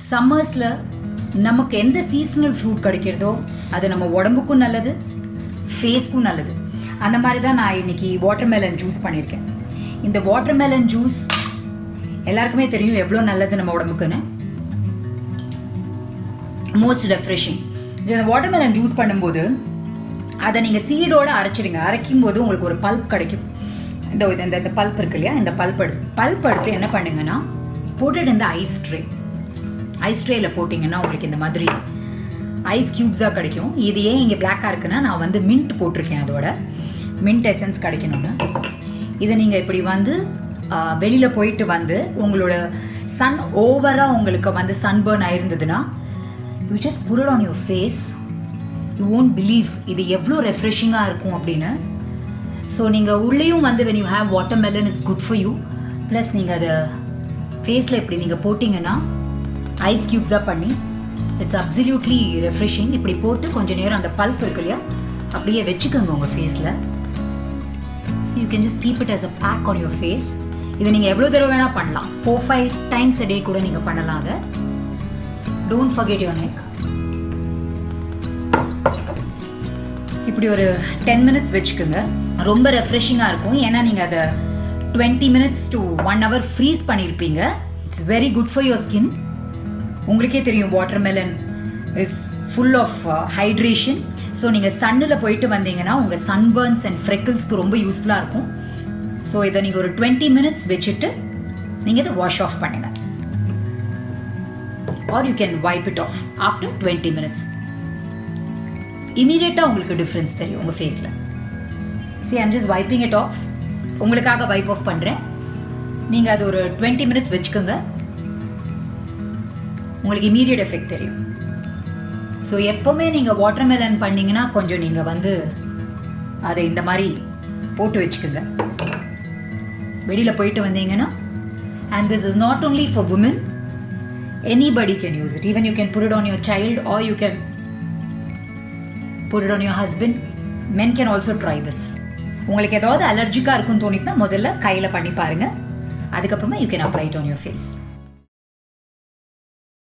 சம்மர்ஸில் நமக்கு எந்த seasonal fruit கிடைக்கிறதோ அது நம்ம உடம்புக்கும் நல்லது, ஃபேஸ்க்கும் நல்லது. அந்த மாதிரி தான் நான் இன்றைக்கி வாட்டர்மெலன் ஜூஸ் பண்ணியிருக்கேன். இந்த வாட்டர்மெலன் ஜூஸ் எல்லாருக்குமே தெரியும் எவ்வளோ நல்லது நம்ம உடம்புக்குன்னு. Most refreshing. இந்த வாட்டர்மெலன் ஜூஸ் பண்ணும்போது அதை நீங்கள் சீடோடு அரைச்சிடுங்க. அரைக்கும் போது உங்களுக்கு ஒரு பல்ப் கிடைக்கும். இந்த பல்ப் இருக்கு இல்லையா, இந்த பல்ப் எடுத்து என்ன பண்ணுங்கன்னா போட்டுட்டு இந்த ஐஸ் ட்ரேயில் போட்டிங்கன்னா உங்களுக்கு இந்த மாதிரி ஐஸ் க்யூப்ஸாக கிடைக்கும். இது ஏன் இங்கே பிளாக்காக இருக்குன்னா நான் வந்து மின்ட் போட்டிருக்கேன், அதோட மின்ட் எசன்ஸ் கிடைக்கணும்னு. இதை நீங்கள் இப்படி வந்து வெளியில் போயிட்டு வந்து உங்களோட சன் ஓவராக உங்களுக்கு வந்து சன்பர்ன் ஆயிருந்ததுன்னா you just put it on your face. You won't believe இது எவ்வளோ ரெஃப்ரெஷிங்காக இருக்கும் அப்படின்னு. ஸோ நீங்கள் உள்ளேயும் வந்து when you have watermelon it's good for you. Plus நீங்கள் அதை ஃபேஸில் இப்படி நீங்கள் போட்டிங்கன்னா ஐஸ் க்யூப்ஸாக பண்ணி இட்ஸ் அப்சல்யூட்லி ரெஃப்ரெஷிங். இப்படி போட்டு கொஞ்சம் நேரம் அந்த பல்ப் இருக்கு இல்லையா அப்படியே வச்சுக்கோங்க உங்கள் ஃபேஸில். So you can just keep it as a pack on your face. இதை நீங்கள் எவ்வளோ தடவை வேணால் பண்ணலாம். 4-5 times a day கூட நீங்கள் பண்ணலாம். அதை டோன்ட் forget your neck. இப்படி ஒரு 10 minutes வச்சுக்கோங்க. ரொம்ப ரெஃப்ரெஷிங்காக இருக்கும். ஏன்னா நீங்கள் அதை 20 minutes to 1 hour ஃப்ரீஸ் பண்ணியிருப்பீங்க. It's very good for your skin. உங்களுக்கே தெரியும் watermelon is full of hydration. So நீங்கள் சன்னில் போயிட்டு வந்தீங்கன்னா உங்கள் சன்பர்ன்ஸ் அண்ட் ஃப்ரெக்கிள்ஸ்க்கு ரொம்ப யூஸ்ஃபுல்லாக இருக்கும். ஸோ இதை நீங்கள் ஒரு 20 minutes வச்சுட்டு நீங்கள் இதை வாஷ் ஆஃப் பண்ணுங்கள். Are you can vibe it of after 20 minutes. இமீடியட்டாக உங்களுக்கு டிஃப்ரென்ஸ் தெரியும் உங்கள் ஃபேஸில். See, I'm just wiping it off. உங்களுக்காக வைப் ஆஃப் பண்ணுறேன். நீங்கள் அது ஒரு 20 minutes வச்சுக்கோங்க. உங்களுக்கு இமீடியட் எஃபெக்ட் தெரியும். ஸோ எப்போவுமே நீங்கள் வாட்டர்மெலன் பண்ணிங்கன்னா கொஞ்சம் நீங்கள் வந்து அதை இந்த மாதிரி போட்டு வச்சுக்கோங்க. வெளியில் போயிட்டு வந்தீங்கன்னா. And this is not only for women. Anybody can use it. Even you can put it on your child or you can put it on your husband. Men can also try this. உங்களுக்கு ஏதாவது அலர்ஜிக்காக இருக்குன்னு தோணிட்டுனா முதல்ல கையில் பண்ணி பாருங்கள். அதுக்கப்புறமா you can apply it on your face.